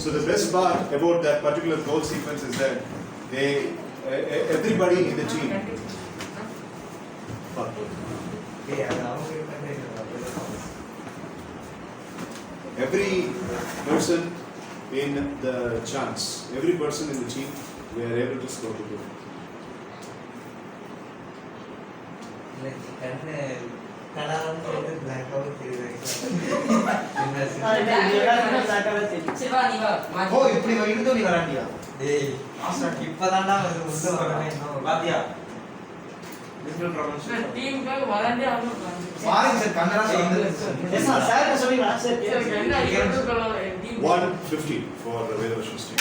So the best part about that particular goal sequence is that everybody in the team. Every person in the chance, every person in the team, we are able to score the goal. Team ka volunteer avunu. Sorry sir, Kannada sir. Yes sir, sir sollinga sir. Enna idhu team 150 for Vedavarsh's team.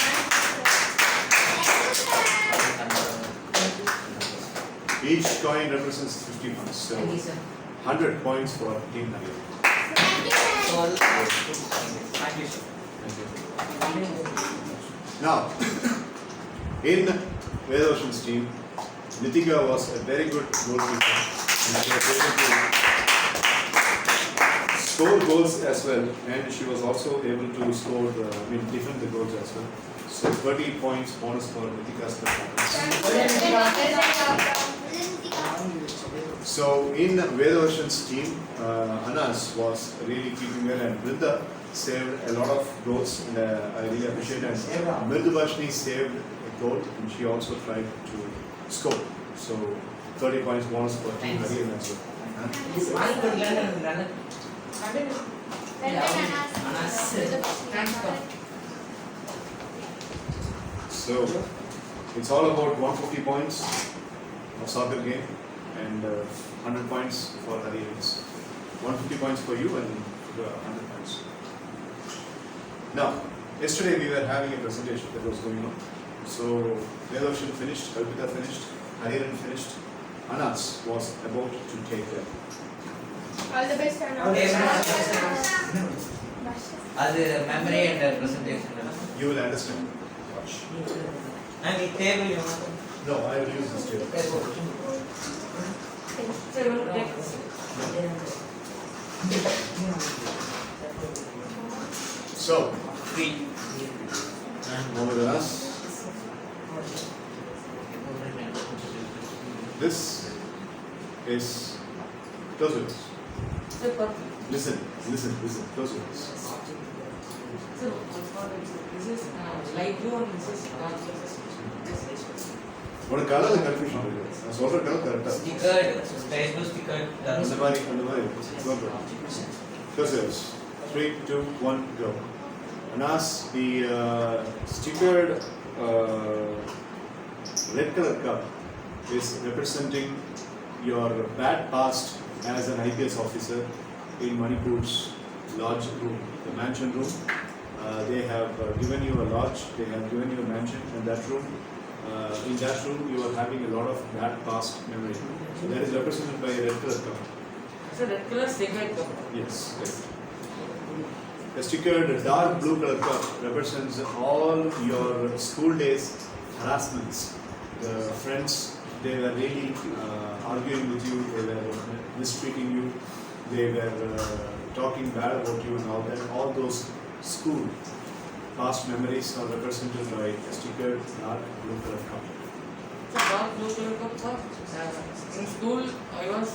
Each coin represents 50 points. So 100 points for Team Nagir. Thank you, sir. Now, in Vedavarsh's team, Nitika was a very good goalkeeper and she was able to score goals as well, and she was also able to score defend the goals as well. So 30 points bonus for Nitika's performance. So in Vedavarsh's team, Anas was really keeping well, and Vrinda saved a lot of goals, and I really appreciate it. And Mridhuvarshini saved a goal, and she also tried to score. So 30 points bonus for Team Nagir as well. So it's all about 150 points of soccer game and 100 points for Harians. 150 points for you and 100 points. Now, yesterday we were having a presentation that was going on. So Vedavarshi finished, Kalpita finished, Hariran finished. Anas was about to take them. All the best, Anas. As a memory and presentation. You will understand. Watch. And the table, No, I will use this table. So, over with us. This is close with us. Listen, close with us. This is light blue and this is dark blue. உனக்கு colour confusion இருக்கு. நான் சொல்ற colour கரெக்டா. Stickered, space blue stickered. அந்த மாதிரி. Close with us. 3, 2, 1, go. Anas, the stickered red color cup is representing your bad past as an IPS officer in Manipur's lodge room, the mansion room. They have given you a lodge, they have given you a mansion, and that room, in that room you are having a lot of bad past memory. So that is represented by a red color cup. So red color stickered cup. Yes. A stickered dark blue color cup represents all your school days harassments. The friends, they were really arguing with you, they were mistreating you, they were talking bad about you and all that. All those school past memories are represented by a stickered dark blue color cup. So dark blue color cup, sir. In school, I was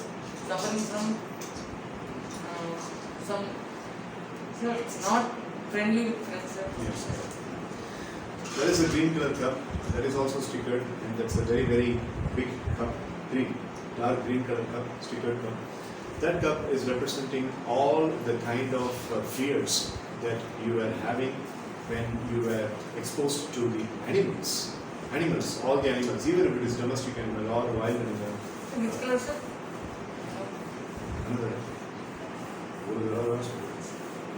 suffering from some. Sir, it's not friendly with friends, sir. Yes. There is a green color cup that is also stickered, and that's a very, very big cup. Green, dark green color cup, stickered cup. That cup is representing all the kind of fears that you were having when you were exposed to the animals. Animals, all the animals, even if it is domestic animal or wild animal. Which color, sir? Another.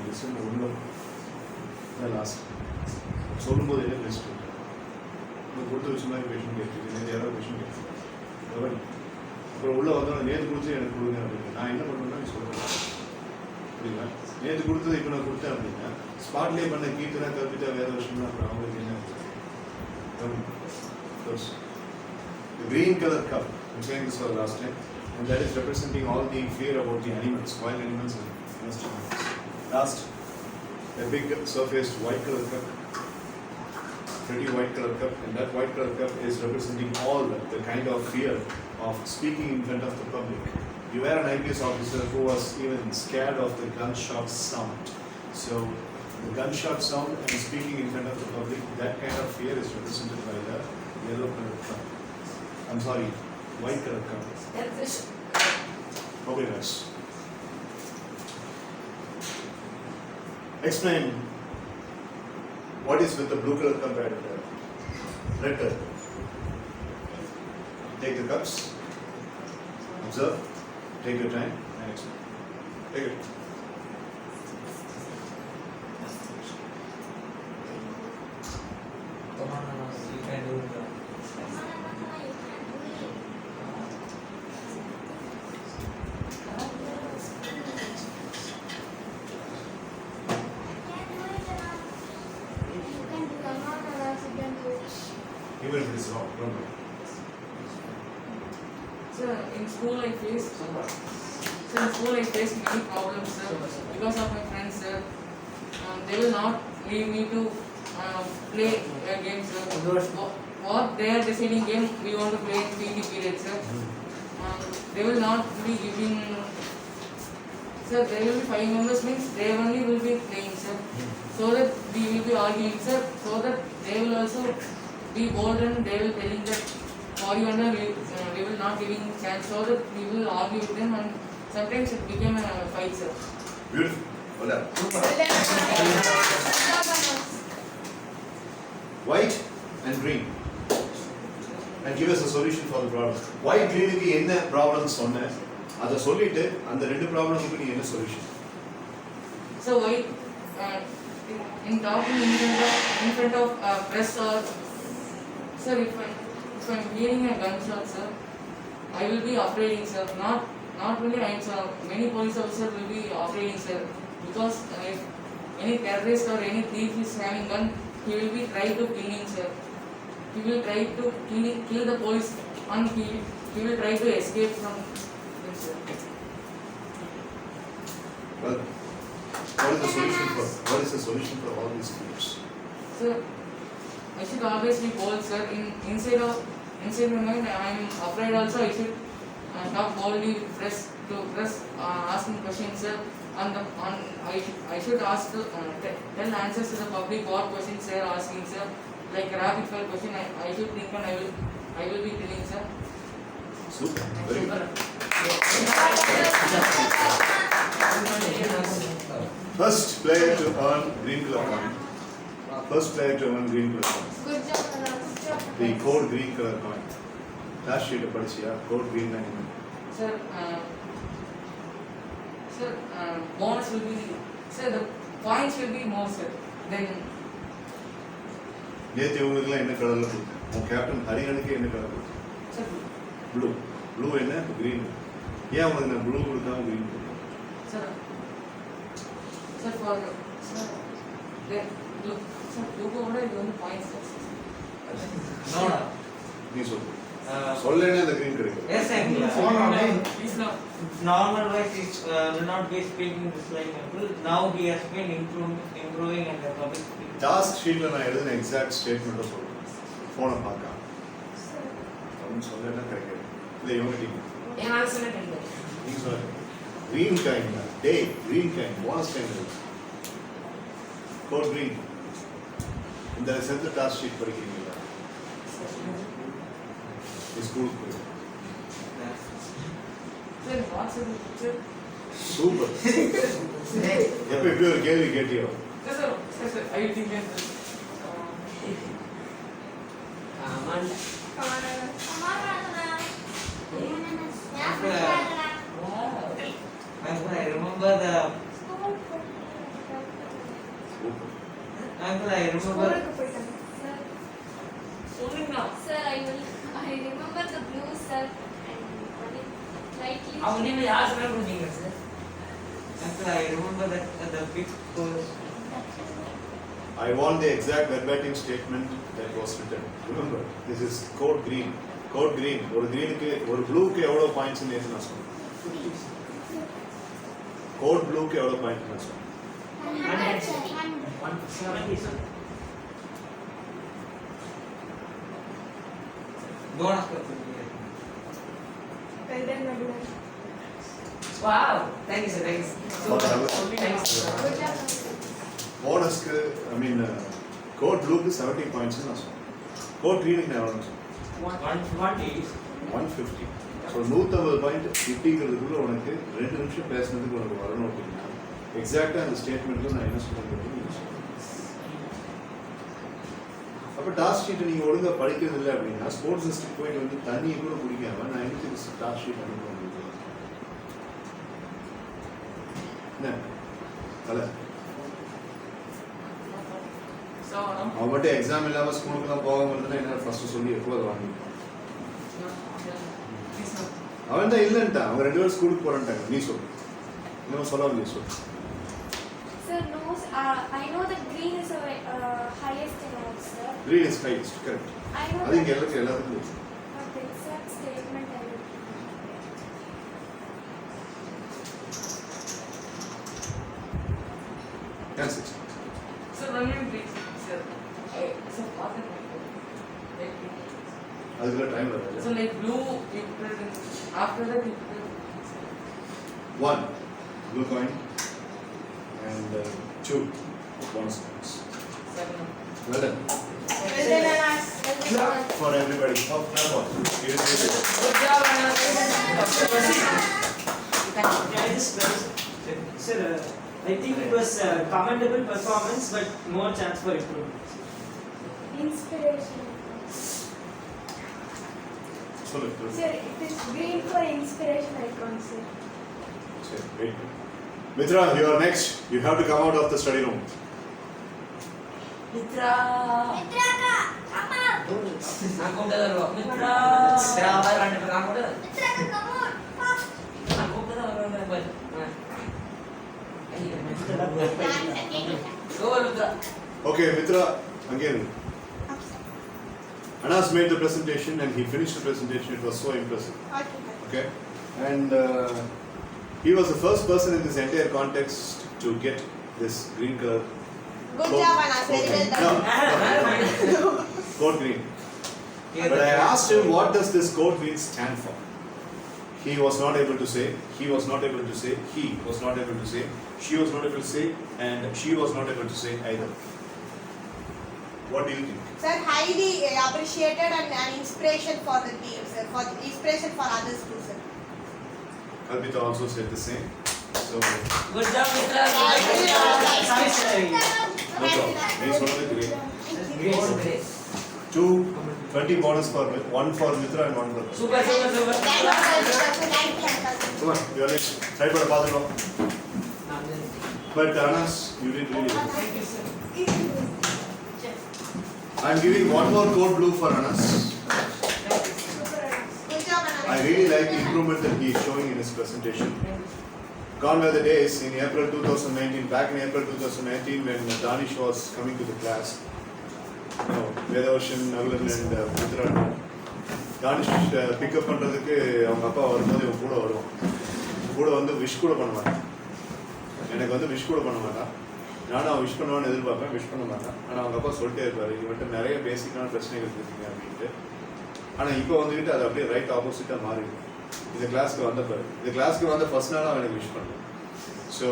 Listen, last. சொல்லும்போது என்ன பேசிட்டு கொடுத்த விஷயமாக fashion கேட்டு நேற்று யாராவது fashion கேட்டு அப்புறம் உள்ள வந்தோம் நேற்று கொடுத்து எனக்கு கொடுங்க அப்படின்னு நான் என்ன பண்ணுவேன்னா நீ சொல்கிறேன் அப்படிங்களா நேற்று கொடுத்தது இப்போ நான் கொடுத்தேன் அப்படின்னா ஸ்பாட்லேயே பண்ண கீர்த்தனா கல்பித்தா வேற வருஷம்னா அப்புறம் அவங்களுக்கு என்ன green color cup, I'm saying this for the last time, and that is representing all the fear about the animals, wild animals and domestic animals. Last, a big surfaced white color cup, pretty white color cup, and that white color cup is representing all the kind of fear of speaking in front of the public. You were an IPS officer who was even scared of the gunshot sound. So the gunshot sound and speaking in front of the public, that kind of fear is represented by the yellow color cup. I'm sorry, white color cup. Okay, guys. Explain what is with the blue color cup and red color. Take the cups, observe, take your time and explain. Take it. Come on, you can do it. Even if it is wrong, don't worry. Sir, in school I faced many problems, sir, because of my friends, sir. They will not leave me to play a game, sir. What they are deciding game, we want to play in PT period, sir. They will not be giving. Sir, there will be 5 members, means they only will be playing, sir. So that we will be arguing, sir. So that they will also be bold and they will telling that for you and we will not giving chance, so that we will argue with them, and sometimes it became a fight, sir. Beautiful. Well done. White and green. And give us a solution for the problem. White green க்கு என்ன problem சொன்ன அத சொல்லிட்டு அந்த ரெண்டு ப்ராப்ளம்க்கு நீ என்ன solution? So why in talking in front of press or sir, if I'm hearing a gunshot, sir, I will be afraid, sir. Not only I am, sir. Many police officers will be afraid, sir, because if any terrorist or any thief is having gun, he will be try to kill him, sir. He will try to kill the police, and he will try to escape from them, sir. Well, what is the solution for all these things? Sir, I should always be bold, sir. Inside my mind, I am afraid also. I should talk boldly with press asking questions, sir. I should ask tell answers to the public what questions they are asking, sir. Like a rapid fire question, I should think and I will be telling, sir. Super. Very good. First player to earn green color coin. First player to earn green color coin. Good job, Nana. Good job. The code green color coin. Last sheet படிச்சியா? Code green line. Sir, bonus will be, sir, the points will be more, sir. Then நேத்து இவங்களுக்குலாம் என்ன கலர்ல கொடுத்தேன்? உன் captain ஹரிகனுக்கு என்ன colour கொடுத்தேன்? sir, blue என்ன? green. ஏன் உங்களுக்கு நான் ப்ளூ கொடுக்காம green கொடுத்தேன்? sir, for sir, then look, sir, look over it on points, sir. No. நீ சொல்லு. சொல்லேன்னா அந்த green கிடைக்கும். Yes, actually. Please now. Normal wise is will not be speaking this language. Now he has been improving in the public speaking. Task ஷீட்ல நான் எழுதின exact ஸ்டேட்மெண்ட்டை சொல்றேன். போனை பார்க்காம. அவன் சொல்லேன்னா கிடைக்காது. இல்லை இவங்க டீம். என் ஆன்சர் என்ன? நீ சொல்லுங்க. green kind தான். டேய் green kind bonus kind. Code green. இந்த சென்டர் டாஸ்க் ஷீட் படிக்கிறீங்களா? ஸ்கூலுக்கு போய். Sir, what's the picture? Super. எப்போ இப்படி ஒரு கேள்வி கேட்டியோ? Sir, I will think that. Come on, Nana. Uncle, I remember the. Uncle, I remember. Only now. Sir, I remember the blue, sir, and lightly. அவங்க நீங்க யார் சொல்ல போறீங்க sir? Uncle, I remember that the big post. I want the exact verbatim statement that was written. Remember, this is code green. Code green. ஒரு greenக்கு ஒரு blueக்கு எவ்வளவு points நேத்து நான் சொன்னேன். Code blueக்கு எவ்வளவு points நான் சொன்னேன். 170, sir. Bonus for 50. Well done, Madhuvan. Wow. Thank you, sir. Thank you. Thanks, sir. Good job. போனஸ்க்கு I mean code ப்ளூக்கு 70 points நான் சொன்னேன். கோட் க்ரீனுக்கு நான் எவ்வளோ சொன்னேன்? 150. 150. ஸோ 150 பாயிண்ட் கிட்டிங்கிறதுக்குள்ள உனக்கு 2 நிமிஷம் பேசுனதுக்கு உனக்கு வரணும் அப்படின்னா எக்ஸாக்டாக அந்த ஸ்டேட்மெண்ட்டில் நான் என்ன சொல்லுறது நீங்கள் சொல்லுங்கள். அப்போ டாஸ்க் ஷீட்டை நீங்கள் ஒழுங்காக படிக்கிறது இல்லை அப்படின்னா ஸ்போர்ட்ஸ் டிஸ்ட்ரிக்ட் போயிட்டு வந்து தண்ணியை கூட குடிக்காம நான் எனக்கு டாஸ்க் ஷீட் அனுப்ப முடியுது என்ன தலை So, அவன் மட்டும் எக்ஸாம் இல்லாமல் ஸ்கூலுக்குலாம் போகாமல் இருந்தால் என்ன ஃபஸ்ட்டு சொல்லி எப்போ அதை வாங்கி அவன் தான் இல்லைன்ட்டான். அவங்க 2 பேரும் ஸ்கூலுக்கு போகிறான்ட்டாங்க. நீ சொல்லு இன்னும் சொல்லாம நீ சொல்லு. Sir, no, I know that green is the highest in all, sir. Green is highest, correct. I know அது இங்கே எல்லாத்துக்கும் தெரியும். but the exact statement I will. Yes, it's so when you reach, sir, so after அதுக்குள்ள time வருது. so like blue, after that, 1 blue coin and 2 bonus coins. 7. Well done. Well done, Anas. Clap for everybody. Oh, clap on. It is really good. Good job, Anna. Can I just sir, I think it was a commendable performance, but more chance for improvement. Inspiration. சொல்லு. Sir, it is green for inspiration icon, sir. Sure, wait. Mitra, you are next. You have to come out of the study room. Mitra. Mitraka, come on. Aku udah lalu. Mitra. Berapa orang yang kamu udah? Mitraka, come on. Fast. Aku udah orang yang baik. Go Mitra. Okay, Mitra, again. Anas made the presentation and he finished the presentation. It was so impressive. Okay. Okay, and he was the first person in this entire context to get this green color. Good job, Anas. Very well done. No, code green. But I asked him, what does this code green stand for? He was not able to say. He was not able to say. He was not able to say. She was not able to say, and she was not able to say either. What do you think? Sir, highly appreciated and an inspiration for the team, sir. For inspiration for others too, sir. Kalpita also said the same. So, Good job, Mitra. Sorry, sir. no problem. He's one of the great. Great, sir. 20 bonus for 1 for Mitra and 1 for. Super, super, super. Thank you, sir. Thank you, sir. Come on, you are next. Try for a bathroom. But Anas, you did really well. Thank you, sir. I am giving one more code blue for Anas. Good job, Anas. I really like the improvement that he is showing in his presentation. Gone were the days in April 2019, back in April 2019 when Danish was coming to the class. No, Vedavashan, Nagalan and Mitra. Danish pick up பண்றதுக்கு அவங்க அப்பா வரும்போது இவன் கூட வருவான். கூட வந்து wish கூட பண்ண மாட்டான். எனக்கு வந்து விஷ் கூட பண்ண மாட்டான். நானும் அவன் விஷ் பண்ணுவான்னு எதிர்பார்ப்பேன், விஷ் பண்ண மாட்டான். ஆனால் அவங்க அப்பா சொல்லிட்டே இருப்பாரு, இவன்ட்டு நிறைய பேசிக்கான பிரச்சனைகள் இருக்குங்க அப்படின்ட்டு. ஆனால் இப்போ வந்துக்கிட்டு அது அப்படியே ரைட் ஆப்போசிட்டாக மாறிடும். இந்த கிளாஸ்க்கு வந்தப்பாரு, இந்த கிளாஸ்க்கு வந்த ஃபர்ஸ்ட் நாள் அவன் எனக்கு விஷ் பண்ணான். ஸோ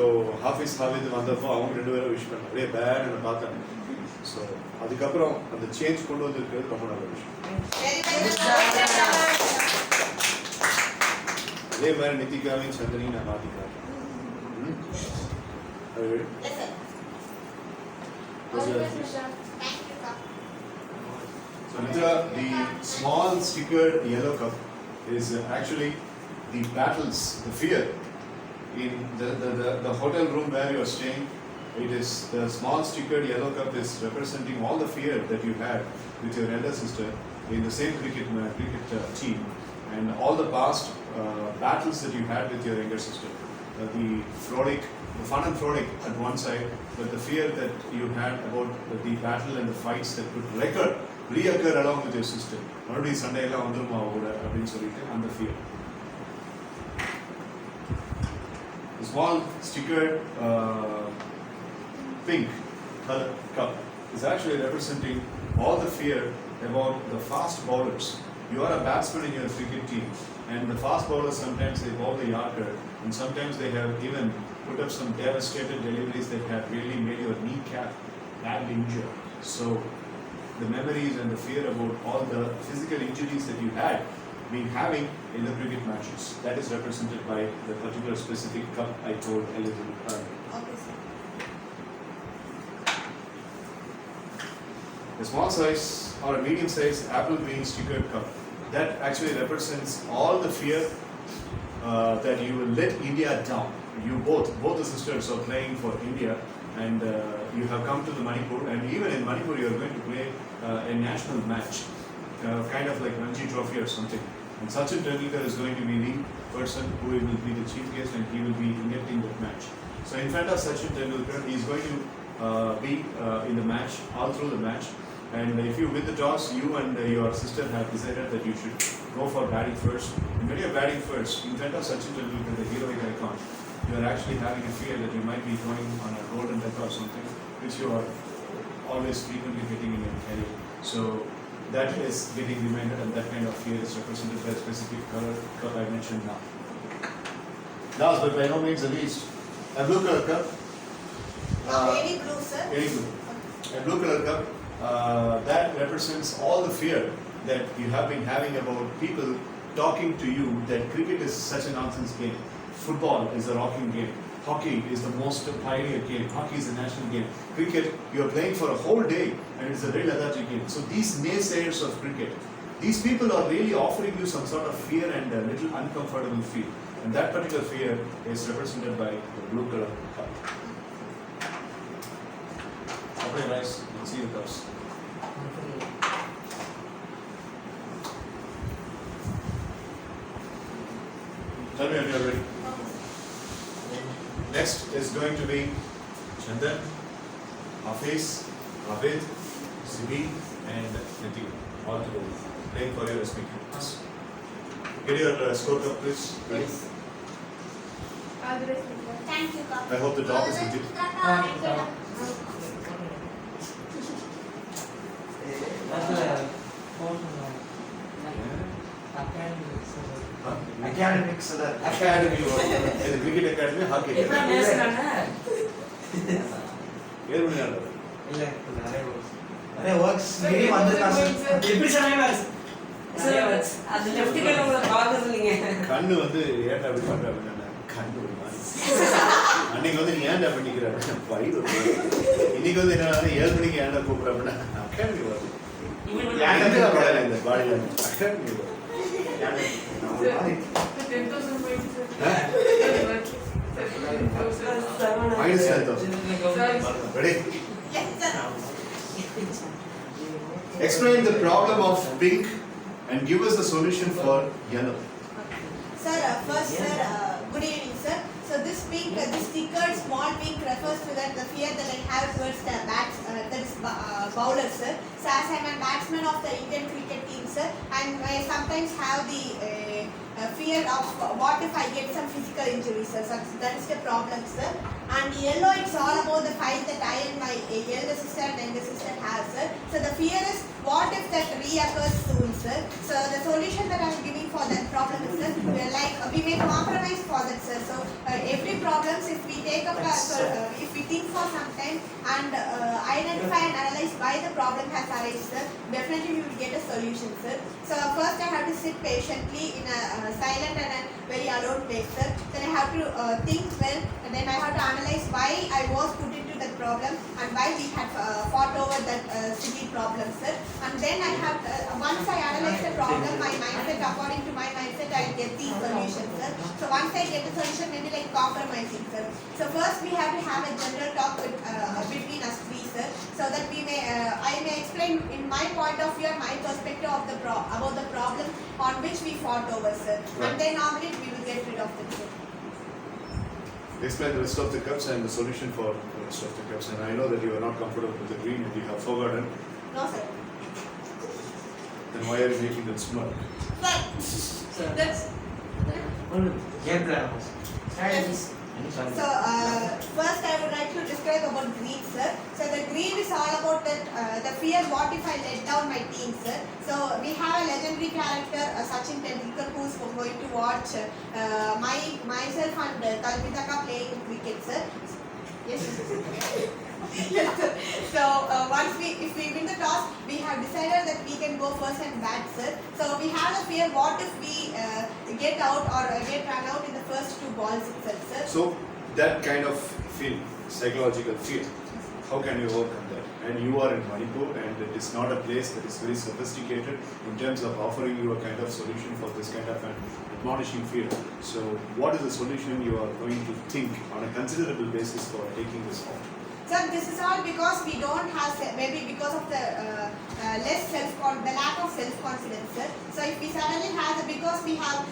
ஹாஃபிஸ் ஹாஃபிஸ் வந்தப்போ அவங்க 2 பேரும் விஷ் பண்ணான். அப்படியே பேட் என்னை பார்த்தாங்க. ஸோ அதுக்கப்புறம் அந்த சேஞ்ச் கொண்டு வந்திருக்கிறது ரொம்ப நல்ல விஷயம். Very well done. அதே மாதிரி நித்திகாவையும் சந்தனையும் நான் மாற்றிக்கிறேன். அது Yes, sir. Was All it- the best, Mitra. Thank you, sir. So Mitra, the small stickered yellow cup is actually the battles, the fear in the hotel room where you are staying. It is the small stickered yellow cup is representing all the fear that you had with your elder sister in the same cricket team, and all the past battles that you had with your younger sister. The fun and frolic at one side, but the fear that you had about the battle and the fights that could reoccur along with your sister. மறுபடியும் சண்டையெல்லாம் வந்துருமா கூட அப்படின்னு சொல்லிட்டு அந்த fear. The small stickered pink color cup is actually representing all the fear about the fast bowlers. You are a batsman in your cricket team, and the fast bowlers sometimes they bowl the Yorker, and sometimes they have even put up some devastated deliveries that have really made your kneecap badly injured. So the memories and the fear about all the physical injuries that you had been having in the cricket matches, that is represented by the particular specific cup I told a little earlier. Okay, sir. A small size or a medium size apple green stickered cup, that actually represents all the fear that you will let India down. You both the sisters are playing for India, and you have come to the Manipur, and even in Manipur you are going to play a national match, kind of like Ranji Trophy or something. And Sachin Tendulkar is going to be the person who will be the chief guest, and he will be conducting that match. So in front of Sachin Tendulkar, he is going to be in the match, all through the match. And if you win the toss, you and your sister have decided that you should go for batting first. And when you're batting first, in front of Sachin Tendulkar, the heroic icon, you are actually having a fear that you might be throwing on a golden duck or something, which you are always frequently getting in your career. So that is getting reminded, and that kind of fear is represented by a specific color cup I mentioned now. Last but by no means the least, a blue color cup. Any blue, sir? Very good. A blue color cup that represents all the fear that you have been having about people talking to you that cricket is such a nonsense game, football is a rocking game, hockey is the most pioneer game, hockey is a national game, cricket you are playing for a whole day and it's a very lethargic game. So these naysayers of cricket, these people are really offering you some sort of fear and a little uncomfortable feel, and that particular fear is represented by the blue color cup. Okay guys, you can see the cups. Tell me when you're ready. Next is going to be Chandan, Hafiz, Abid, Sibi, and Nitin, all together, playing for your respective teams. Get your score cup, please. Ready? All the best, Mr. Thank you, Kaka. I hope the top is with you. Thank you. That's a Academics that Academy, the cricket academy, hockey இப்ப academy. பேசுறானே 7 மணி நேரம். இல்ல நிறைய works. நிறைய works மீறி வந்திருக்காங்க. எப்படி சொன்னாங்க sir அது லெஃப்ட் கைல உள்ள பாக்க நீங்க கண்ணு வந்து ஏன்டா அப்படி பண்ற அப்படின்னா கண்ணு ஒரு மாதிரி. அன்னைக்கு வந்து நீ ஏன்டா பண்ணிக்கிற பயிர் இன்னைக்கு வந்து என்ன 7 மணிக்கு ஏன்டா கூப்பிடுற அப்படின்னா அகாடமி வருது. ஏன்டா படல இந்த பாடியில அகாடமி வருது. 10,000 points Minus 10,000. Ready? Yes, sir. Explain the problem of pink and give us the solution for yellow. Sir, first, sir, good evening, sir. So this pink, this stickered small pink refers to that the fear that I have towards the that is bowlers, sir. So as I'm a batsman of the Indian cricket team, sir, and I sometimes have the fear of what if I get some physical injuries, sir. So that is the problem, sir. And yellow, it's all about the fight that I and my elder sister and younger sister have, sir. So the fear is what if that reoccurs soon, sir. So the solution that I'm giving for that problem is, sir, we may compromise for that, sir. So every problems, if we take up, if we think for some time and identify and analyze why the problem has arisen, sir, definitely we will get a solution, sir. So first I have to sit patiently in a silent and a very alone place, sir. Then I have to think well, and then I have to analyze why I was put into that problem and why we had fought over that silly problem, sir. And then I have once I analyze the problem, my mindset, according to my mindset, I get the solution, sir. So once I get the solution, maybe like compromising, sir. So first we have to have a general talk between us three, sir, so that we may I may explain in my point of view, my perspective of the about the problem on which we fought over, sir. And then normally we will get rid of it, sir. Explain the rest of the cups and the solution for the rest of the cups. And I know that you are not comfortable with the green and you have forgotten. No, sir. Then why are you making that smirk? Sir, that's Game plan. yes. So first I would like to describe about green, sir. So the green is all about that the fear what if I let down my team, sir. So we have a legendary character Sachin Tendulkar who is going to watch myself and Kalpitaka playing cricket, sir. Yes. Yes, sir. So once if we win the toss, we have decided that we can go first and bat, sir. So we have the fear what if we get out or get run out in the first 2 balls itself, sir. So that kind of feeling, psychological fear, how can you overcome that? And you are in Manipur and it is not a place that is very sophisticated in terms of offering you a kind of solution for this kind of an admonishing fear. So what is the solution you are going to think on a considerable basis for taking this on? Sir, this is all because we don't have, maybe because of the the lack of self-confidence, sir. So if we suddenly have because we have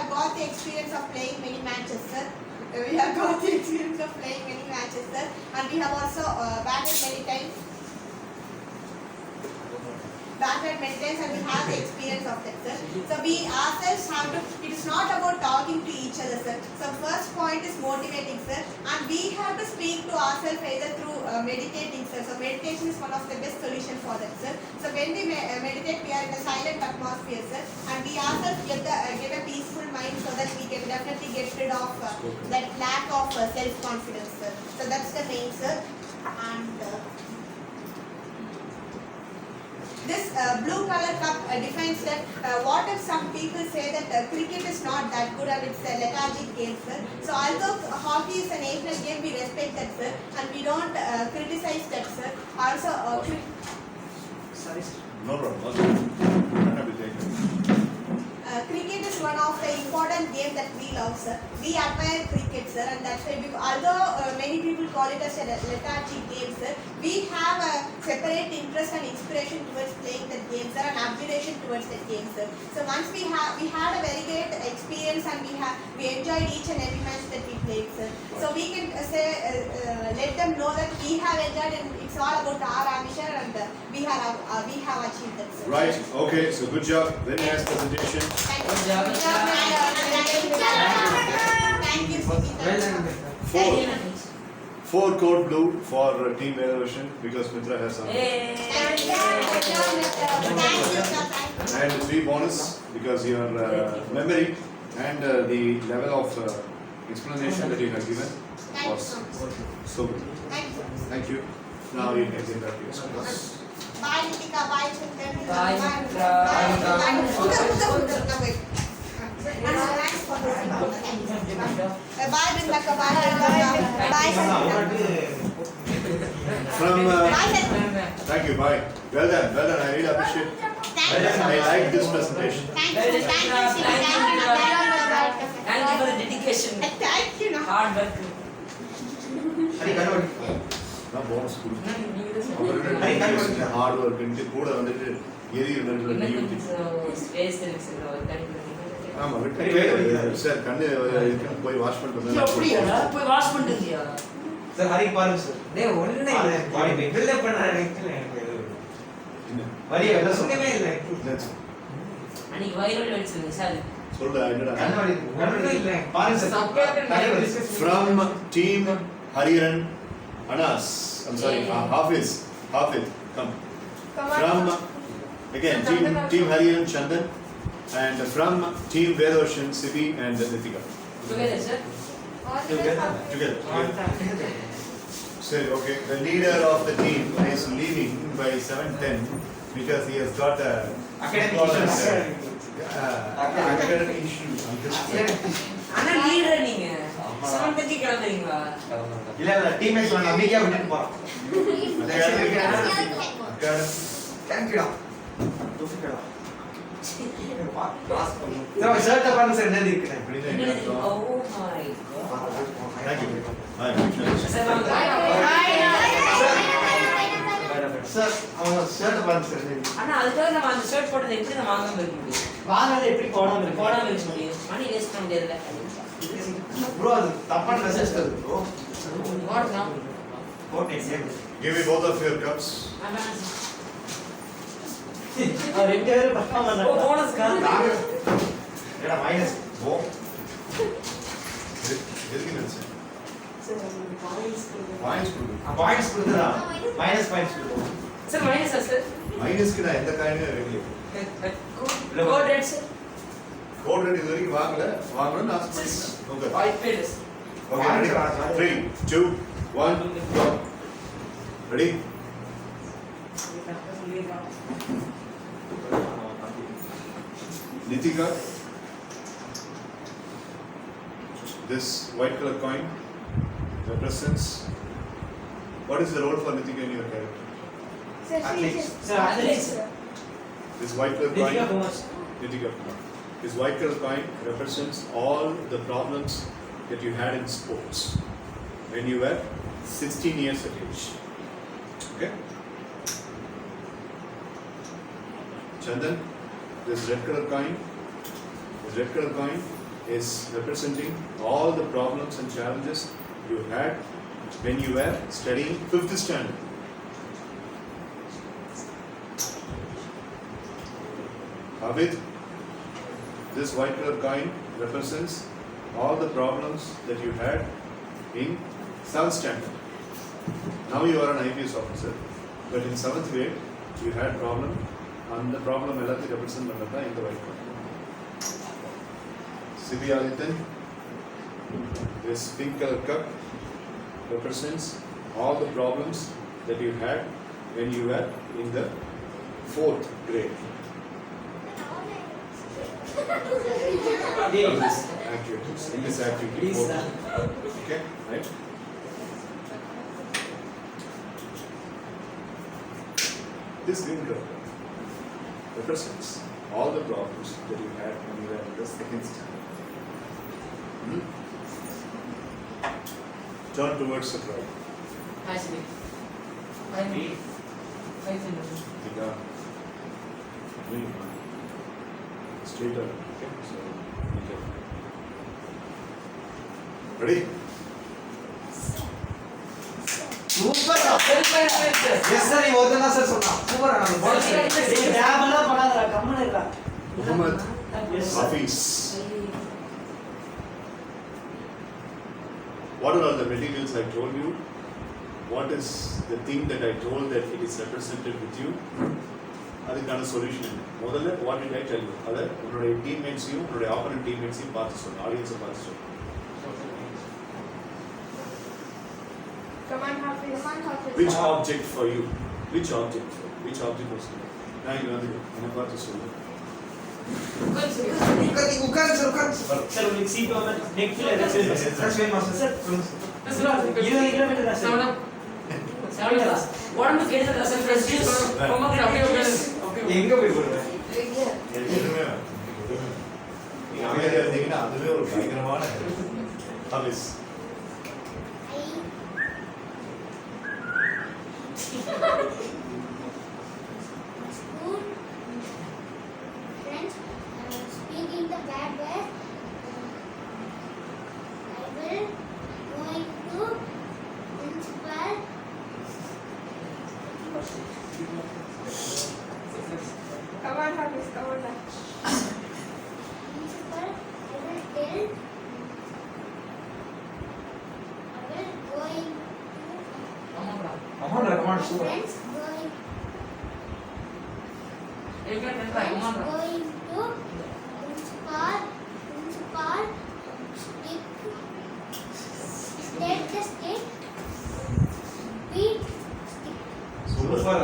got the experience of playing many matches, sir. We have got the experience of playing many matches, sir, and we have also batted many times. And we have the experience of that, sir. So we ourselves have to, it is not about talking to each other, sir. So first point is motivating, sir, and we have to speak to ourselves either through meditating, sir. So meditation is one of the best solution for that, sir. So when we meditate, we are in a silent atmosphere, sir, and we ourselves get a peaceful mind so that we can definitely get rid of that lack of self-confidence, sir. So that's the main, sir. And this blue color cup defines that what if some people say that cricket is not that good and it's a lethargic game, sir. So although hockey is a national game, we respect that, sir, and we don't criticize that, sir. Also, Sorry, sir. No problem. cricket is one of the important game that we love, sir. We admire cricket, sir, and that's why although many people call it as a lethargic game, sir, we have a separate interest and inspiration towards playing that game, sir, and admiration towards that game, sir. So once we had a very great experience and we enjoyed each and every match that we played, sir. So we can let them know that we have enjoyed and it's all about our ambition and we have achieved that, sir. Right, okay, so good job, very nice presentation. Thank you. Good job. Thank you. Well done, Mr. 4 code blue for Team Velocean because Mitra has some. Hey. Thank you. And 3 bonus because your memory and the level of explanation that you have given was so good. Thank you. Now you can get back to your class. Bye, Nitika. Bye, Chintan. Bye, Mitra. Bye, Bindaka. Bye, From Bye, thank you. Bye. Well done. I really appreciate. I like this presentation. Thank you for the dedication. Thank you. Hard work. Now bonus good. நீங்க Hard work into கூட வந்துட்டு எரியுறது இன்னும் space இருக்கு sir. ஆமா விட்டு sir கண்ணு போய் wash பண்ணிட்டு அப்படியா போய் வாஷ் பண்ணிட்டியா? சார் ஹரி பாருங்க சார். டேய் ஒண்ணே பாடி பில்ட் பண்ற இடத்துல எனக்கு வரி எல்லாம் சொல்லவே இல்ல. அன்னைக்கு வைரல் வெடிச்சிருங்க சார். சொல்ல என்னடா கண்ணாடி ஒண்ணே இல்ல. பாருங்க sir. From team Hariharan Anas, I'm sorry, Hafiz, come. From again team Hariharan Chandan and from team Velocean Sibi and Nitika. Together sir. Together. So okay, the leader of the team is leaving by 7:10 because he has got a academic issue. ஆனா leader நீங்க சமந்தக்கு கிளம்புறீங்களா? இல்ல teammates நான் நம்பிக்கையா விட்டுட்டு போறோம். தேங்க்யூடா. தூக்கிடா. சார் ஷர்ட் பாருங்க சார் என்ன இருக்கு. Oh my God. Thank you. Bye. Sir வாங்க. சார் அவங்க ஷர்ட் பாருங்க சார். ஆனா அதுக்காக நம்ம அந்த ஷர்ட் போட்டதை எப்படி நம்ம வாங்காம இருக்க முடியும்? வாங்காத எப்படி போடாம இருக்கு? போடாம இருக்க முடியும். மணி வேஸ்ட் பண்ண முடியாதுல்ல. ப்ரோ அது தப்பான மெசேஜ் தருது ப்ரோ. வாட் நவ? Okay sir. Give me both of your cups. ரெண்டு பேரும் பர்ஃபார்ம் ஓ பண்ணாங்க. போனஸ் கார். ஏடா மைனஸ் ஓ எதுக்கு நினைச்சேன் Sir, points. பாயிண்ட்ஸ் கொடு பாயிண்ட்ஸ் கொடுத்தா மைனஸ் பாயிண்ட்ஸ் கொடுத்தோம். Sir, minus sir. மைனஸ்க்கு நான் எந்த காயினும் ready Code red sir. Code ready இது வரைக்கும் வாங்கணும்னு ஆசைப்பட்டீங்கன்னா okay I paid us. Okay ready 3 2 1 go ready Nitika, this white color coin represents what is the role for Nitika in your character? Sir, she Athletes. is. Sir, athletes. This white color Nitika coin, Kumar. Nitika, this white color coin represents all the problems that you had in sports when you were 16 years of age. Okay? Chandan, this red color coin is representing all the problems and challenges you had when you were studying 5th standard. Avid, this white color coin represents all the problems that you had in 7th standard. Now you are an IPS officer, but in 7th grade you had problem, and the problem எல்லாத்தையும் represent பண்ணதா இந்த white coin. Sivyalithan, this pink color cup represents all the problems that you had when you were in the 4th grade. They- Activities, in this activity. Please, fourth. sir. Okay, right? This green color represents all the problems that you had when you were in the 2nd standard. Turn towards the crowd. I see. I see. I see. Tika. Straight up. Okay, so be careful. Ready? Super Well played, sir. Yes sir நீ ஒருத்தன் தான் sir சொன்னான் சூப்பரா நம்ம bonus Hey, dab எல்லாம் பண்ணாதடா, கம்முனு இருடா. Muhammad Yes, sir. Hafiz. What are all the materials I told you? What is the thing that I told that it is represented with you? அதுக்கான சொல்யூஷன் என்ன முதல்ல what did I tell you அதை உன்னுடைய டீம்மேட்ஸையும் உன்னுடைய opponent டீம்மேட்ஸையும் பார்த்து சொல்லு ஆடியன்ஸை பார்த்து சொல்லு Come on, Hafiz. Come on, Hafiz. which object for you which object was it நான் இங்க வந்து என்ன பார்த்து சொல்லு Good, sir. உட்காரு சார் உட்காரு சார் Sir, உங்களுக்கு seat over neck ல இருக்கு. சார் வேணுமா சார் சொல்லுங்க சார் 20 கிலோமீட்டர் தான் Seven sir. up. Seven up. உடம்பு கேட்டது சார் ஃப்ரெஷ் ரொம்ப அப்படியே அப்படியே எங்க போய் போடுறேன் எதுவுமே நீங்க அமைதியா இருந்தீங்கன்னா அதுவே ஒரு பயங்கரமான Hafiz School friends speaking the bad word. I will going to principal. Come on, Hafiz. Come on. Principal. I will tell. I will going ஆமாடா. அம்மாடா command to super friends going. ஏகே ட்ரை ஆமாடா. Going to principal. Stick. Take the stick. Beat. Super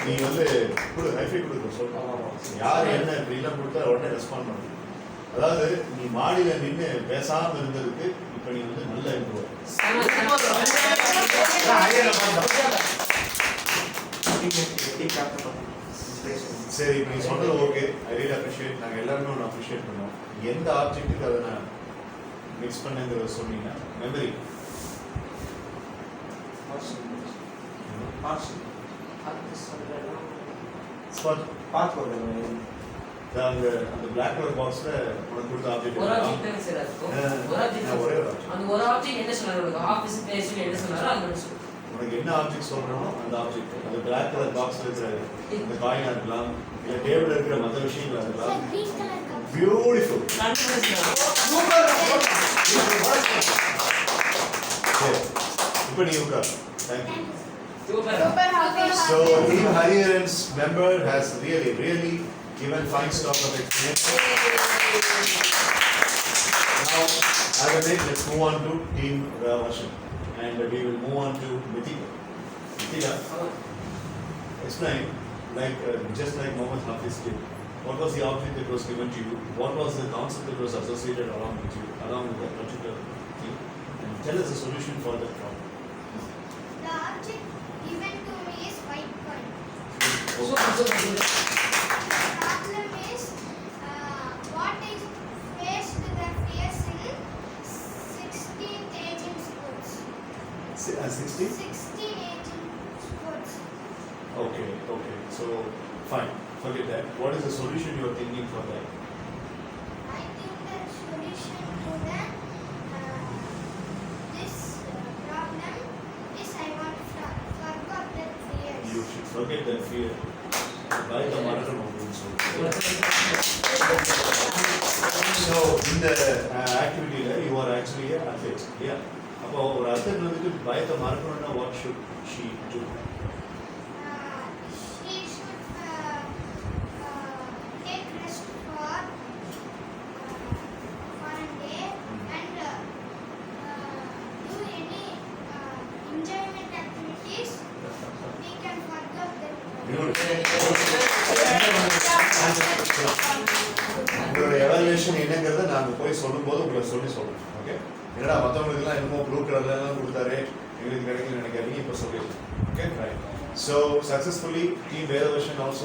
நீ வந்து கொடு hi-fi கொடுக்க சொல்லுங்க யார் என்ன இப்படி எல்லாம் கொடுத்தா உடனே ரெஸ்பாண்ட் பண்ணு அதாவது நீ மாடியில நின்று பேசாம இருந்ததுக்கு இப்ப நீ வந்து நல்ல இம்ப்ரூவ் சரி இப்ப நீ சொன்னது ஓகே ஐ ரியலி அப்ரிஷியேட் நாங்க எல்லாருமே ஒன்று அப்ரிஷியேட் பண்ணோம் எந்த ஆப்ஜெக்ட்டுக்கு அதை நான் மிக்ஸ் பண்ணுங்கிறத சொன்னீங்கன்னா மெமரி ஸ்பாட் பார்த்து போடுறேன் அந்த அந்த பிளாக் கலர் பாக்ஸ்ல உனக்கு கொடுத்த ஆப்ஜெக்ட் ஒரு ஆப்ஜெக்ட் சார் அது ஒரு ஆப்ஜெக்ட் ஒரே ஒரு object. அந்த ஒரு ஆப்ஜெக்ட் என்ன சொன்னாரு ஆபீஸ் பேசி என்ன சொன்னாரோ அது மட்டும் சொல்லு உனக்கு என்ன ஆப்ஜெக்ட் சொல்றோமோ அந்த ஆப்ஜெக்ட் அந்த பிளாக் கலர் பாக்ஸ்ல இருக்கிற இந்த காயினா இருக்கலாம் இல்ல டேபிள்ல இருக்கிற மற்ற விஷயங்களா இருக்கலாம் Green color cup. Beautiful. Okay. இப்போ நீ உட்கார். Thank you. Super. Super happy. So Team Hariharan's member has really given fine stock of experience. Now, as I said, let's move on to Team Varshan, and we will move on to Mithila. Mithila, explain, just like Mohammed Hafiz did, what was the outfit that was given to you? What was the concept that was associated along with you, along with that particular thing? And tell us the solution for that problem. The object given to me is white coin. Okay. The problem is what is faced the fears in 16 aging sports. 16? 16 aging sports. Okay. So, fine. Forget that. What is the solution you are thinking for that? I think the solution to that this problem is I want to forget that fears. You should forget that fear. By the marathon of so. So, in the activity, you are actually an athlete. Yeah. Now, ஒரு athlete வந்துட்டு பயத்தை மறக்கணும்னா what should she do? She should take rest for a day and do any enjoyment activities. We can forget that. உங்களோட evaluation என்னங்கிறத நாங்கள் போய் சொல்லும்போது உங்களை சொல்லுவோம். ஓகே, என்னடா மற்றவங்களுக்குலாம் என்னமோ ப்ளூ கலர்லாம் கொடுத்தாரு எங்களுக்கு கிடைக்கல நினைக்காதீங்க, இப்போ சொல்லிடுவோம். Okay, right. So successfully team Vedavarshan also